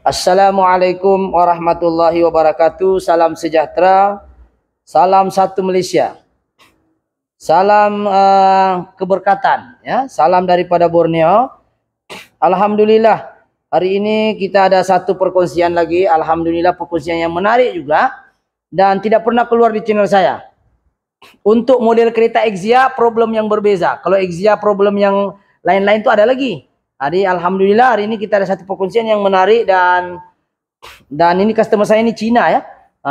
Assalamualaikum warahmatullahi wabarakatuh. Salam sejahtera. Salam satu Malaysia. Salam keberkatan. Ya. Salam daripada Borneo. Alhamdulillah. Hari ini kita ada satu perkongsian lagi. Alhamdulillah perkongsian yang menarik juga. Dan tidak pernah keluar di channel saya. Untuk model kereta Exia problem yang berbeza. Kalau Exia problem yang lain-lain itu ada lagi. Jadi alhamdulillah hari ini kita ada satu perkongsian yang menarik dan ini customer saya ini Cina ya.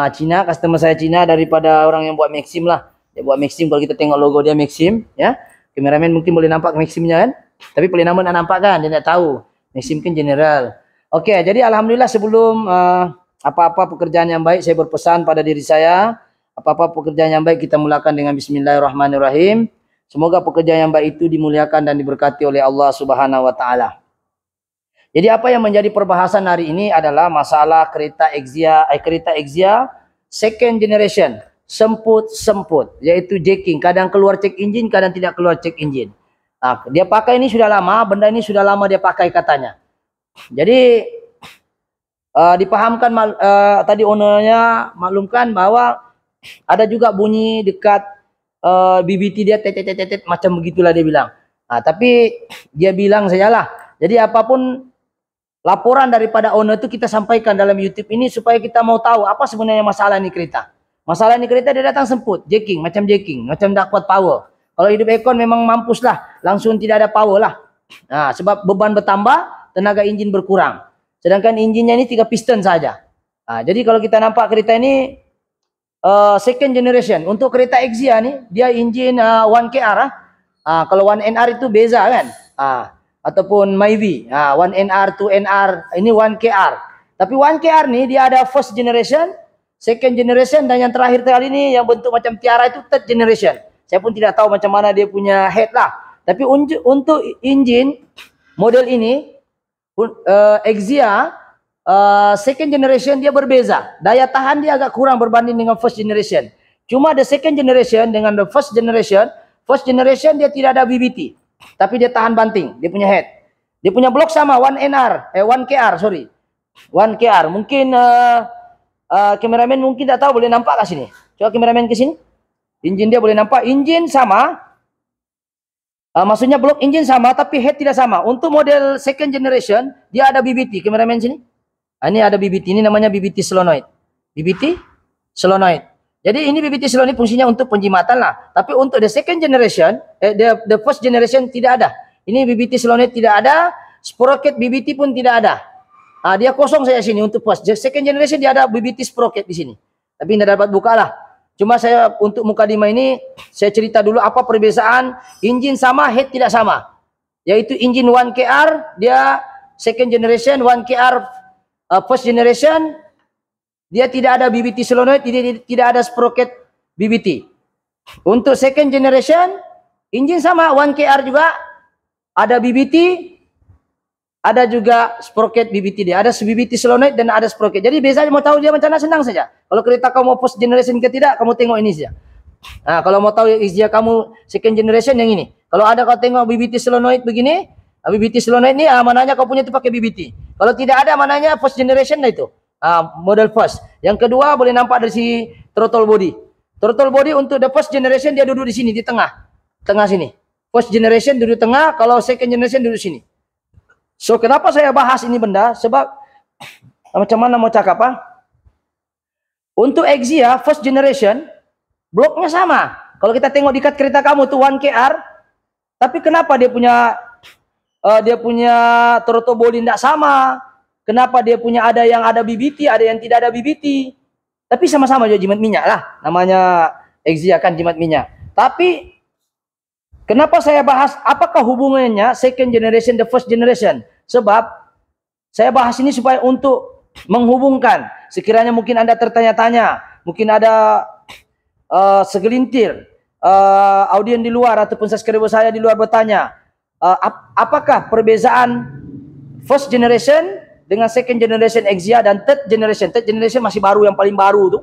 Cina, customer saya Cina daripada orang yang buat Maxim lah. Dia buat Maxim, kalau kita tengok logo dia Maxim ya. Kameramen mungkin boleh nampak Maximnya kan. Tapi paling nama nak nampak kan, dia tak tahu. Maxim kan general. Okey, jadi alhamdulillah sebelum apa-apa pekerjaan yang baik saya berpesan pada diri saya, apa-apa pekerjaan yang baik kita mulakan dengan bismillahirrahmanirrahim. Semoga pekerjaan yang baik itu dimuliakan dan diberkati oleh Allah Subhanahu wa taala. Jadi apa yang menjadi perbahasan hari ini adalah masalah kereta Exia second generation, semput, yaitu jacking, kadang keluar check engine, kadang tidak keluar check engine. Dia pakai ini sudah lama, benda ini sudah lama dia pakai katanya. Jadi dipahamkan tadi ownernya maklumkan bahwa ada juga bunyi dekat BBT dia tetet macam begitulah dia bilang. Tapi dia bilang sajalah. Jadi apapun laporan daripada owner itu kita sampaikan dalam YouTube ini supaya kita mau tahu apa sebenarnya masalah ini kereta. Masalah ini kereta dia datang semput, jacking, macam tak kuat power. Kalau hidup aircon memang mampus lah, langsung tidak ada power lah. Sebab beban bertambah, tenaga enjin berkurang. Sedangkan enjinnya ini 3 piston saja. Jadi kalau kita nampak kereta ini second generation. Untuk kereta Exia ni dia enjin 1KR kalau 1NR itu beza kan. Ataupun Myvi 1NR 2NR ini 1KR. Tapi 1KR ni dia ada first generation, second generation dan yang terakhir kali ni yang bentuk macam tiara itu third generation. Saya pun tidak tahu macam mana dia punya head lah. Tapi untuk enjin model ini Exia second generation dia berbeza. Daya tahan dia agak kurang berbanding dengan first generation. Cuma the second generation dengan the first generation dia tidak ada BBT. Tapi dia tahan banting, dia punya head. Dia punya blok sama 1KR, sorry. 1KR. Mungkin kameramen mungkin tak tahu, boleh nampak kat sini. Coba kameramen ke sini. Enjin dia boleh nampak, enjin sama. Maksudnya blok enjin sama tapi head tidak sama. Untuk model second generation dia ada BBT. Kameramen sini. Ini ada BBT, ini namanya BBT solenoid. BBT solenoid. Jadi ini BBT solenoid fungsinya untuk penjimatan lah. Tapi untuk the second generation, the first generation tidak ada. Ini BBT solenoid tidak ada, sprocket BBT pun tidak ada. Dia kosong saya sini untuk first. The second generation dia ada BBT sprocket di sini. Tapi tidak dapat buka lah. Cuma saya untuk mukadimah ini saya cerita dulu apa perbezaan enjin sama, head tidak sama. Yaitu enjin 1KR dia second generation, 1KR first generation dia tidak ada BBT solenoid, tidak ada sprocket BBT. Untuk second generation enjin sama 1KR juga ada BBT, ada juga sprocket BBT dia, ada BBT solenoid dan ada sprocket. Jadi biasanya mau tahu dia macam mana senang saja. Kalau kereta kamu mau first generation ke tidak, kamu tengok ini saja. Kalau mau tahu Exia kamu second generation yang ini. Kalau ada kau tengok BBT solenoid begini, BBT solenoid ni mananya kau punya itu pakai BBT. Kalau tidak ada mananya first generation lah itu. Model first. Yang kedua boleh nampak dari si throttle body. Throttle body untuk the first generation dia duduk di sini di tengah. Tengah sini. First generation duduk tengah, kalau second generation duduk sini. So kenapa saya bahas ini benda? Sebab macam mana mau cakap Untuk Exia first generation bloknya sama. Kalau kita tengok dekat kereta kamu tuh 1KR, tapi kenapa dia punya throttle body tidak sama? Kenapa dia punya ada yang ada BBT, ada yang tidak ada BBT? Tapi sama-sama juga jimat minyak lah. Namanya Exia kan jimat minyak. Tapi kenapa saya bahas apakah hubungannya second generation the first generation? Sebab saya bahas ini supaya untuk menghubungkan. Sekiranya mungkin Anda tertanya-tanya, mungkin ada segelintir audien di luar ataupun subscriber saya di luar bertanya, apakah perbezaan first generation dengan second generation Exia dan third generation? Third generation masih baru, yang paling baru tu.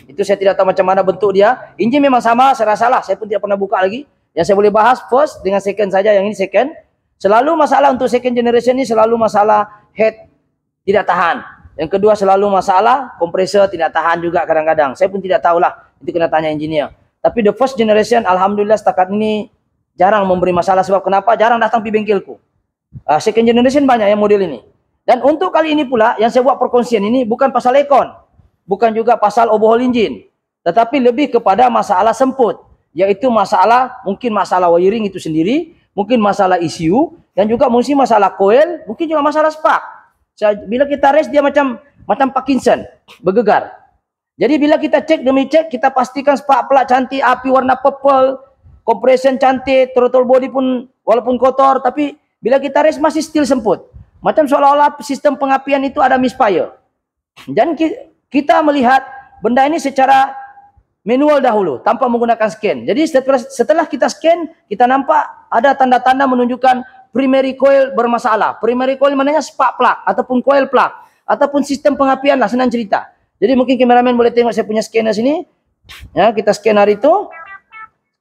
Itu saya tidak tahu macam mana bentuk dia. Enjin memang sama, saya rasa lah. Saya pun tidak pernah buka lagi. Yang saya boleh bahas first dengan second saja, yang ini second. Selalu masalah untuk second generation ini selalu masalah head tidak tahan. Yang kedua selalu masalah kompresor tidak tahan juga kadang-kadang. Saya pun tidak tahulah, itu kena tanya engineer. Tapi the first generation alhamdulillah setakat ini jarang memberi masalah. Sebab kenapa? Jarang datang di bengkelku. Second generation banyak yang model ini. Dan untuk kali ini pula yang saya buat perkongsian ini bukan pasal ekon, bukan juga pasal overhaul engine, tetapi lebih kepada masalah semput, yaitu masalah mungkin masalah wiring itu sendiri, mungkin masalah ECU, dan juga mungkin masalah coil, mungkin juga masalah spark. Bila kita race dia macam Parkinson, bergegar. Jadi bila kita cek demi cek, kita pastikan spark plug cantik, api warna purple, compression cantik, throttle body pun walaupun kotor, tapi bila kita race masih still semput. Macam seolah-olah sistem pengapian itu ada misfire. Dan kita melihat benda ini secara manual dahulu, tanpa menggunakan scan. Jadi setelah kita scan, kita nampak ada tanda-tanda menunjukkan primary coil bermasalah. Primary coil maknanya spark plug ataupun coil plug ataupun sistem pengapian lah, senang cerita. Jadi mungkin kameramen boleh tengok saya punya scanner sini. Ya, kita scan hari itu.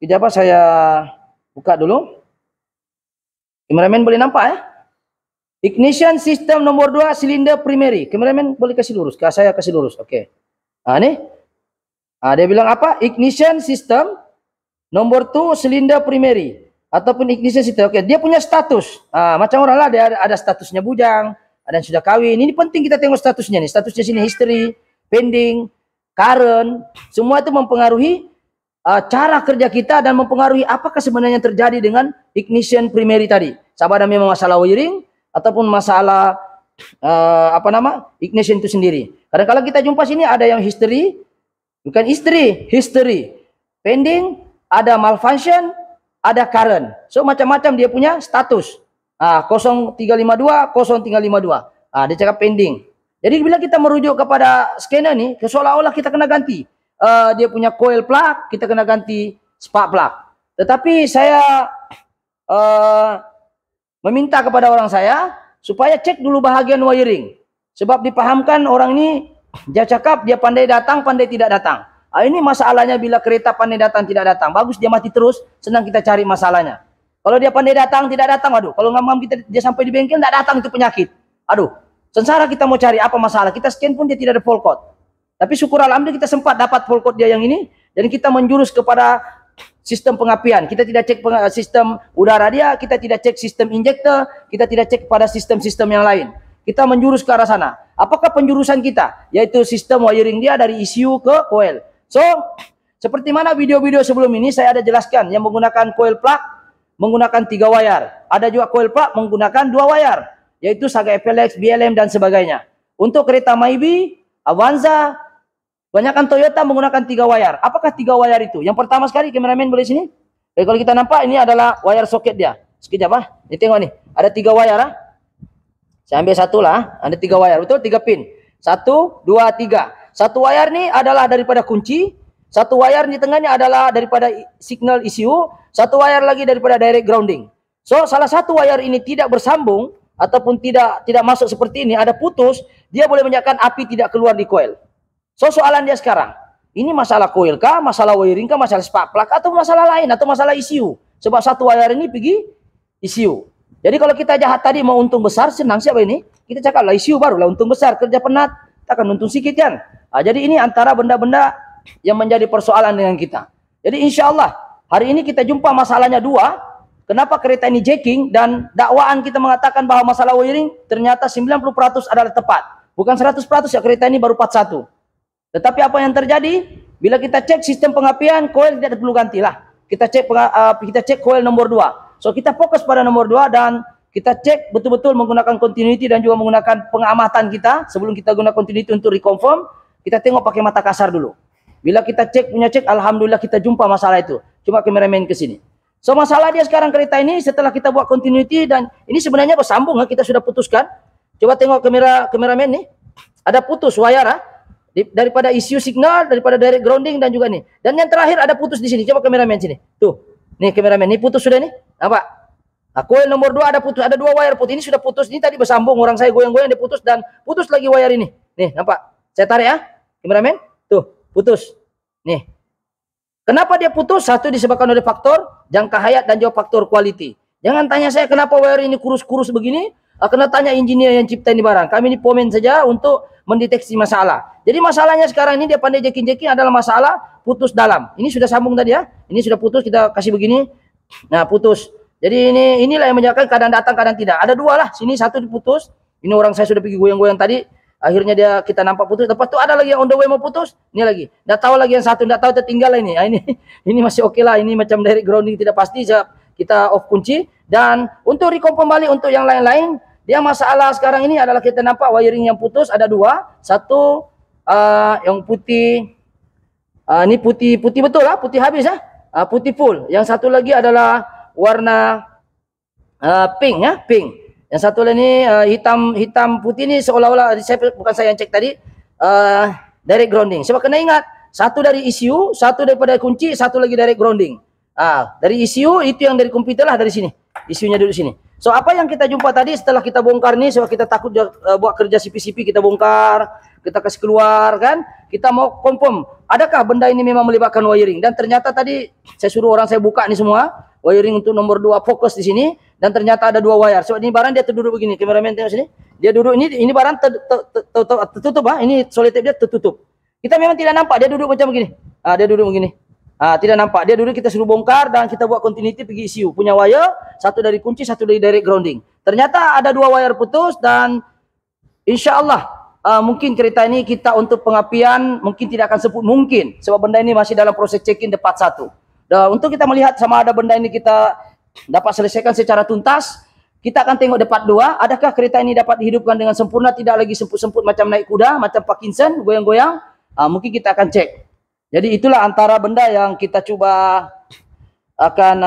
Sekejap apa saya buka dulu. Kameramen boleh nampak ya? Ignition system nomor 2 silinder primary. Kameramen boleh kasih lurus. Saya kasih lurus. Okey. Ni. Dia bilang apa? Ignition system nomor 2 silinder primary. Ataupun ignition system. Okey, dia punya status. Macam orang lah, dia ada statusnya bujang, ada yang sudah kahwin. Ini penting kita tengok statusnya nih. Statusnya sini history, pending, current. Semua itu mempengaruhi cara kerja kita dan mempengaruhi apakah sebenarnya terjadi dengan ignition primary tadi. Sama ada memang masalah wiring ataupun masalah ignition itu sendiri. Kadang-kadang kita jumpa sini ada yang history, bukan history, pending, ada malfunction, ada current. So macam-macam dia punya status. 0352, 0352. Dia cakap pending. Jadi bila kita merujuk kepada scanner ni, seolah-olah kita kena ganti. Dia punya coil plug, kita kena ganti spark plug. Tetapi saya meminta kepada orang saya supaya cek dulu bahagian wiring. Sebab dipahamkan orang ini, dia cakap dia pandai datang, pandai tidak datang. Ini masalahnya bila kereta pandai datang, tidak datang. Bagus dia mati terus, senang kita cari masalahnya. Kalau dia pandai datang, tidak datang, aduh. Kalau ngam-ngam dia sampai di bengkel, tidak datang, itu penyakit. Aduh, sengsara kita mau cari apa masalah. Kita scan pun dia tidak ada fault code. Tapi syukur alhamdulillah kita sempat dapat fault code dia yang ini. Dan kita menjurus kepada sistem pengapian. Kita tidak cek sistem udara dia, kita tidak cek sistem injektor, kita tidak cek pada sistem-sistem yang lain. Kita menjurus ke arah sana. Apakah penjurusan kita? Yaitu sistem wiring dia dari ECU ke coil. So, seperti mana video-video sebelum ini saya ada jelaskan yang menggunakan coil plug menggunakan 3 wayar. Ada juga coil plug menggunakan 2 wayar, yaitu Saga FLX, BLM dan sebagainya. Untuk kereta Myvi, Avanza, banyakkan Toyota menggunakan 3 wayar. Apakah 3 wayar itu? Yang pertama sekali, kameramen boleh sini. Kalau kita nampak ini adalah wayar soket dia. Sekejap Ini tengok nih, ada 3 wayar Saya ambil satu lah. Ada 3 wayar, betul? 3 pin. 1, 2, 3. Satu wayar ni adalah daripada kunci, satu wayar di tengahnya adalah daripada signal ECU, satu wayar lagi daripada direct grounding. So salah satu wayar ini tidak bersambung ataupun tidak masuk seperti ini, ada putus, dia boleh menyebabkan api tidak keluar di coil. So soalan dia sekarang, ini masalah coil kah, masalah wiring kah, masalah spark plug atau masalah lain atau masalah ECU? Sebab satu wayar ini pergi ECU. Jadi kalau kita jahat tadi mau untung besar, senang siapa ini? Kita cakap lah ECU barulah untung besar, kerja penat, kita akan untung sikit kan? Jadi ini antara benda-benda yang menjadi persoalan dengan kita. Jadi insya Allah hari ini kita jumpa masalahnya 2. Kenapa kereta ini jacking dan dakwaan kita mengatakan bahawa masalah wiring ternyata 90% adalah tepat. Bukan 100% ya, kereta ini baru 41. Tetapi apa yang terjadi? Bila kita cek sistem pengapian, coil tidak perlu gantilah. Kita cek coil nomor 2. So kita fokus pada nomor 2 dan kita cek betul-betul menggunakan continuity dan juga menggunakan pengamatan kita sebelum kita guna continuity untuk reconfirm. Kita tengok pakai mata kasar dulu. Bila kita punya cek, alhamdulillah kita jumpa masalah itu. Cuma kameramen ke sini. So masalah dia sekarang kereta ini setelah kita buat continuity dan ini sebenarnya bersambung, kita sudah putuskan. Coba tengok kameramen nih. Ada putus wayar daripada ECU signal, daripada direct grounding dan juga nih. Dan yang terakhir ada putus di sini. Coba kameramen sini. Tuh. Nih kameramen, ini putus sudah nih. Nampak? Coil nomor 2 ada putus, ada 2 wayar putus. Ini sudah putus. Ini tadi bersambung, orang saya goyang-goyang dia putus dan putus lagi wayar ini. Nih, nampak? Saya tarik ya, kameramen. Tuh, putus. Nih. Kenapa dia putus? Satu disebabkan oleh faktor jangka hayat dan juga faktor quality. Jangan tanya saya kenapa wire ini kurus-kurus begini. kena tanya engineer yang cipta ini barang. Kami ini pomen saja untuk mendeteksi masalah. Jadi masalahnya sekarang ini dia pandai jacking adalah masalah putus dalam. Ini sudah sambung tadi ya. Ini sudah putus, kita kasih begini. Nah, putus. Jadi inilah yang menyebabkan kadang datang kadang tidak. Ada dua lah. Sini satu diputus. Ini orang saya sudah pergi goyang-goyang tadi. Akhirnya kita nampak putus. Lepas tu ada lagi yang on the way mau putus. Ini lagi. Dah tahu lagi yang satu, dah tahu tertinggal ini. Ini masih okey lah. Ini macam direct grounding tidak pasti. Kita off kunci. Dan untuk reconfirm kembali untuk yang lain-lain, dia masalah sekarang ini adalah kita nampak wiring yang putus ada dua. Satu yang putih. Ini putih betul lah. Putih habis ya. Putih full. Yang satu lagi adalah warna pink ya. Pink. Yang satu lagi ni hitam putih ni seolah-olah bukan saya yang cek tadi direct grounding. Sebab kena ingat satu dari ECU, satu daripada kunci, satu lagi direct grounding. Dari ECU itu yang dari komputer lah dari sini. ECU-nya duduk sini. So apa yang kita jumpa tadi setelah kita bongkar ni sebab kita takut buat kerja CP-CP kita bongkar, kita kasih keluar kan. Kita mau confirm adakah benda ini memang melibatkan wiring dan ternyata tadi saya suruh orang saya buka ni semua wiring untuk nomor 2 fokus di sini. Dan ternyata ada dua wire. Sebab ini barang dia terduduk begini. Kameramen tengok sini. Dia duduk ini barang tertutup Ini solid tape dia tertutup. Kita memang tidak nampak dia duduk macam begini. Dia duduk begini. Tidak nampak. Dia duduk kita suruh bongkar dan kita buat continuity pergi ECU. Punya wire, satu dari kunci, satu dari direct grounding. Ternyata ada dua wire putus dan insya-Allah mungkin kereta ini kita untuk pengapian mungkin tidak akan sebut mungkin sebab benda ini masih dalam proses check-in part 1. Dan untuk kita melihat sama ada benda ini kita dapat selesaikan secara tuntas, kita akan tengok depan 2, adakah kereta ini dapat dihidupkan dengan sempurna, tidak lagi semput-semput macam naik kuda, macam Parkinson, goyang-goyang. Mungkin kita akan cek. Jadi itulah antara benda yang kita cuba akan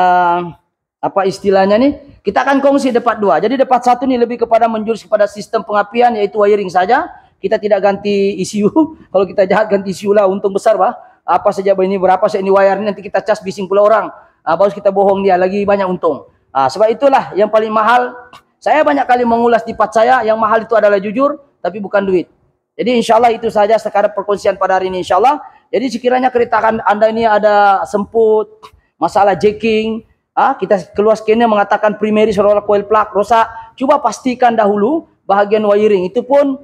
apa istilahnya ni, kita akan kongsi depan 2. Jadi depan 1 ni lebih kepada menjurus kepada sistem pengapian yaitu wiring saja. Kita tidak ganti ECU. Kalau kita jahat ganti ECU lah, untung besar bah. Apa saja ini berapa saya ini wire ni nanti kita cas bising pula orang. Baru kita bohong dia lagi banyak untung. Sebab itulah yang paling mahal. Saya banyak kali mengulas di part saya, yang mahal itu adalah jujur, tapi bukan duit. Jadi insyaAllah itu saja sekadar perkongsian pada hari ini insyaAllah. Jadi sekiranya kereta anda ini ada semput, masalah jacking, kita keluar scanner mengatakan primary seolah-olah coil plug rosak, coba pastikan dahulu bahagian wiring. Itu pun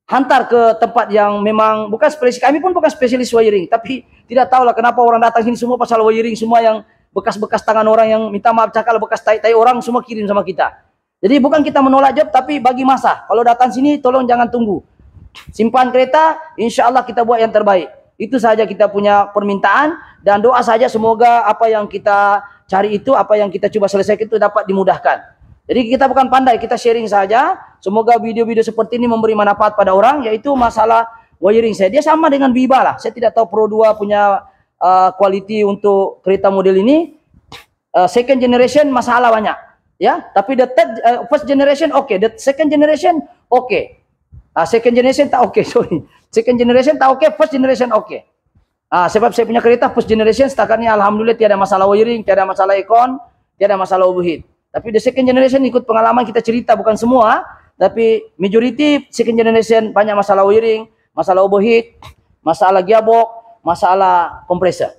hantar ke tempat yang memang bukan spesialis. Kami pun bukan spesialis wiring, tapi tidak tahulah kenapa orang datang sini semua pasal wiring, semua yang bekas-bekas tangan orang yang minta maaf cakap bekas tai-tai orang semua kirim sama kita. Jadi bukan kita menolak job, tapi bagi masa. Kalau datang sini tolong jangan tunggu. Simpan kereta, insya-Allah kita buat yang terbaik. Itu saja kita punya permintaan dan doa saja semoga apa yang kita cari itu, apa yang kita coba selesaikan itu dapat dimudahkan. Jadi kita bukan pandai, kita sharing saja. Semoga video-video seperti ini memberi manfaat pada orang, yaitu masalah wiring saya. Dia sama dengan Biba lah. Saya tidak tahu Pro 2 punya quality untuk kereta model ini. Second generation masalah banyak. Ya, tapi the first generation okay, the second generation okay. Second generation tak okay, sorry. Second generation tak okay, first generation okay. Sebab saya punya kereta first generation setakat ni alhamdulillah tiada masalah wiring, tiada masalah aircon, tiada masalah overheat. Tapi the second generation ikut pengalaman kita cerita, bukan semua, tapi majority second generation banyak masalah wiring, masalah overheat, masalah gearbox, masalah kompresor.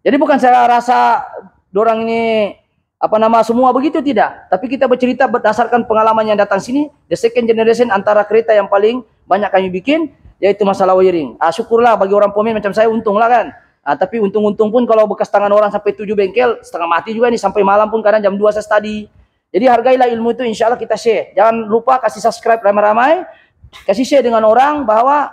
Jadi bukan saya rasa dorang ini semua begitu, tidak. Tapi kita bercerita berdasarkan pengalaman yang datang sini, the second generation antara kereta yang paling banyak kami bikin, yaitu masalah wiring. Syukurlah bagi orang Pomin macam saya, untunglah kan. Tapi untung-untung pun kalau bekas tangan orang sampai 7 bengkel, setengah mati juga nih, sampai malam pun kadang jam 2 saya study. Jadi hargailah ilmu itu, insya Allah kita share. Jangan lupa kasih subscribe ramai-ramai, kasih share dengan orang bahwa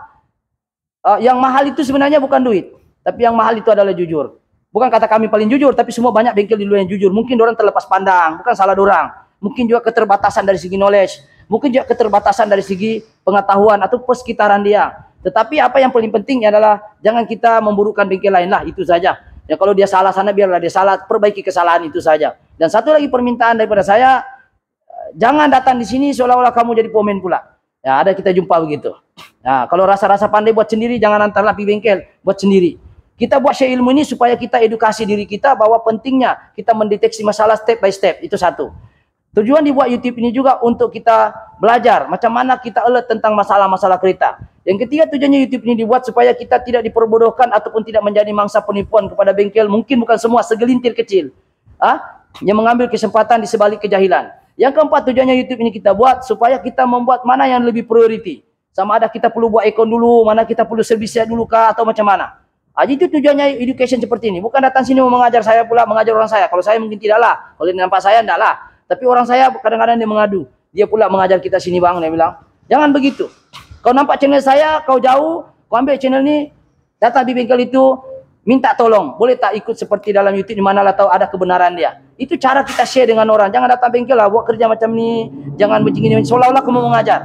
yang mahal itu sebenarnya bukan duit, tapi yang mahal itu adalah jujur. Bukan kata kami paling jujur, tapi semua banyak bengkel di luar yang jujur. Mungkin orang terlepas pandang, bukan salah dorang. Mungkin juga keterbatasan dari segi knowledge, mungkin juga keterbatasan dari segi pengetahuan atau persekitaran dia. Tetapi apa yang paling penting adalah jangan kita memburukkan bengkel lain lah, itu saja. Ya kalau dia salah sana biarlah dia salah, perbaiki kesalahan itu saja. Dan satu lagi permintaan daripada saya, jangan datang di sini seolah-olah kamu jadi pomen pula. Ya ada kita jumpa begitu. Nah, kalau rasa-rasa pandai buat sendiri, jangan antarlah pergi bengkel, buat sendiri. Kita buat share ilmu ini supaya kita edukasi diri kita bahwa pentingnya kita mendeteksi masalah step by step. Itu satu. Tujuan dibuat YouTube ini juga untuk kita belajar macam mana kita alert tentang masalah-masalah kereta. Yang ketiga, tujuannya YouTube ini dibuat supaya kita tidak diperbodohkan ataupun tidak menjadi mangsa penipuan kepada bengkel. Mungkin bukan semua, segelintir kecil yang mengambil kesempatan di sebalik kejahilan. Yang keempat, tujuannya YouTube ini kita buat supaya kita membuat mana yang lebih priority. Sama ada kita perlu buat akun dulu, mana kita perlu servisnya dulu kah, atau macam mana. Itu tujuannya education seperti ini. Bukan datang sini mau mengajar saya pula, mengajar orang saya. Kalau saya mungkin tidaklah. Kalau nampak saya, tidaklah. Tapi orang saya kadang-kadang dia mengadu. Dia pula mengajar kita sini bang, dia bilang. Jangan begitu. Kau nampak channel saya, kau jauh, kau ambil channel ni, datang di bengkel itu, minta tolong. Boleh tak ikut seperti dalam YouTube, di mana lah tahu ada kebenaran dia. Itu cara kita share dengan orang. Jangan datang bengkel lah, buat kerja macam ni. Jangan begini, seolah-olah kamu mengajar.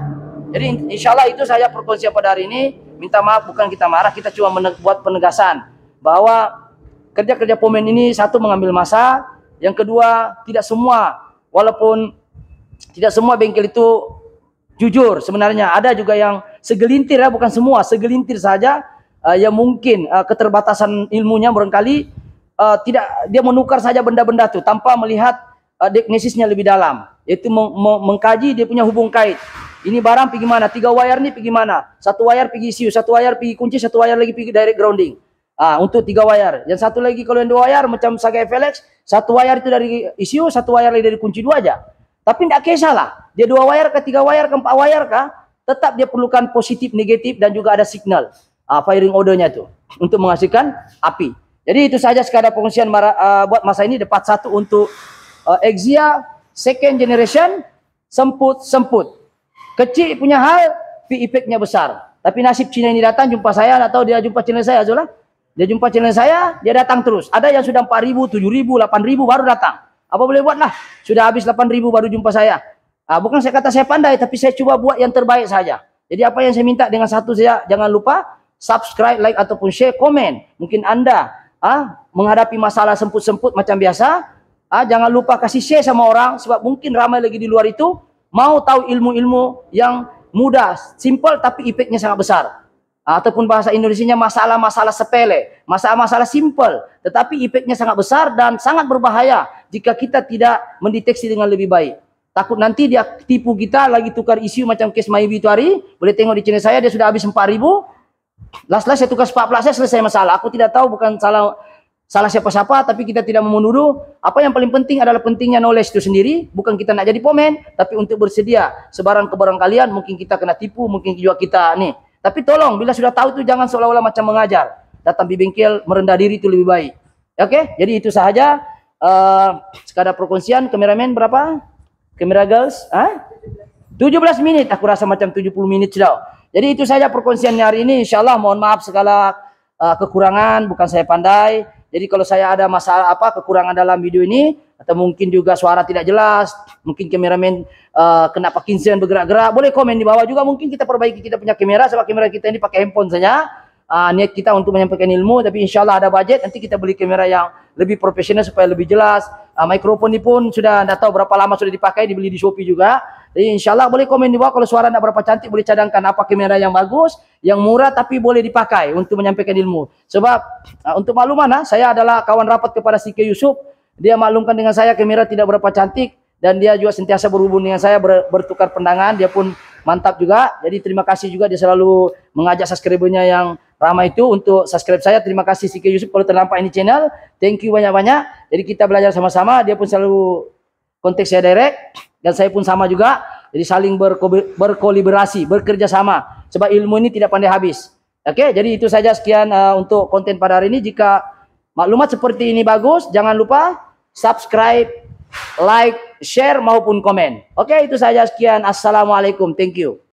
Jadi insya Allah itu saya perkongsian pada hari ini. Minta maaf, bukan kita marah, kita cuma buat penegasan bahwa kerja-kerja pomen ini satu mengambil masa, yang kedua tidak semua, walaupun tidak semua bengkel itu jujur. Sebenarnya ada juga yang segelintir ya, bukan semua, segelintir saja yang mungkin keterbatasan ilmunya barangkali tidak, dia menukar saja benda-benda itu tanpa melihat diagnosisnya lebih dalam, yaitu mengkaji dia punya hubung kait. Ini barang pergi mana? 3 wire ni pergi mana? 1 wire pergi ECU, 1 wire pergi kunci, 1 wire lagi pergi direct grounding. Untuk 3 wire. Yang satu lagi kalau yang 2 wire macam Saga FLX, 1 wire itu dari ECU, 1 wire lagi dari kunci, 2 aja. Tapi tidak kisahlah. Dia 2 wire ke 3 wire ke 4 wire kah? Tetap dia perlukan positif, negatif dan juga ada signal firing ordernya itu untuk menghasilkan api. Jadi itu saja sekadar pengungsian buat masa ini. Dapat satu untuk Exia second generation semput. Kecil punya hal, efeknya besar. Tapi nasib Cina ini datang jumpa saya, atau dia jumpa channel saya, Zola. Dia jumpa channel saya, dia datang terus. Ada yang sudah 4.000, 7.000, 8.000 baru datang. Apa boleh buat lah? Sudah habis 8.000 baru jumpa saya. Bukan saya kata saya pandai, tapi saya coba buat yang terbaik saja. Jadi apa yang saya minta dengan satu saja, jangan lupa subscribe, like ataupun share, komen. Mungkin Anda menghadapi masalah semput-semput macam biasa, jangan lupa kasih share sama orang, sebab mungkin ramai lagi di luar itu mau tahu ilmu-ilmu yang mudah, simple tapi efeknya sangat besar. Ataupun bahasa Indonesianya masalah-masalah sepele, masalah-masalah simple, tetapi efeknya sangat besar dan sangat berbahaya jika kita tidak mendeteksi dengan lebih baik. Takut nanti dia tipu kita, lagi tukar isu macam kes Maybe itu hari, boleh tengok di channel saya, dia sudah habis 4.000, last saya tukar 14, saya selesai masalah. Aku tidak tahu, bukan salah siapa-siapa, tapi kita tidak mau menuduh. Apa yang paling penting adalah pentingnya knowledge itu sendiri. Bukan kita nak jadi pomen, tapi untuk bersedia sebarang kebarang kalian. Mungkin kita kena tipu, mungkin juga kita nih. Tapi tolong, bila sudah tahu itu jangan seolah-olah macam mengajar. Datang di bengkel, merendah diri itu lebih baik. Oke, jadi itu sahaja. Sekadar perkongsian. Kameramen berapa? Kamera girls? 17 menit. Aku rasa macam 70 menit sudah. Jadi itu saja perkongsian hari ini. InsyaAllah mohon maaf segala kekurangan. Bukan saya pandai. Jadi kalau saya ada masalah kekurangan dalam video ini, atau mungkin juga suara tidak jelas, mungkin kameramen kena Parkinson bergerak-gerak, boleh komen di bawah juga. Mungkin kita perbaiki kita punya kamera, sebab kamera kita ini pakai handphone saja. Niat kita untuk menyampaikan ilmu, tapi insya Allah ada budget, nanti kita beli kamera yang lebih profesional supaya lebih jelas. Mikrofon ini pun sudah tidak tahu berapa lama sudah dipakai, dibeli di Shopee juga. Jadi insya Allah boleh komen di bawah kalau suara tidak berapa cantik, boleh cadangkan apa kamera yang bagus, yang murah tapi boleh dipakai untuk menyampaikan ilmu. Sebab untuk makluman, saya adalah kawan rapat kepada Sike Yusuf. Dia maklumkan dengan saya kamera tidak berapa cantik, dan dia juga sentiasa berhubung dengan saya, bertukar pandangan. Dia pun mantap juga. Jadi terima kasih juga, dia selalu mengajak subscribernya yang ramai itu untuk subscribe saya. Terima kasih Sike Yusuf kalau terlampak ini channel. Thank you banyak-banyak. Jadi kita belajar sama-sama. Dia pun selalu kontak saya direct, dan saya pun sama juga. Jadi saling berkolaborasi, bekerja sama. Sebab ilmu ini tidak pandai habis. Oke, jadi itu saja sekian untuk konten pada hari ini. Jika maklumat seperti ini bagus, jangan lupa subscribe, like, share maupun komen. Oke, itu saja sekian. Assalamualaikum. Thank you.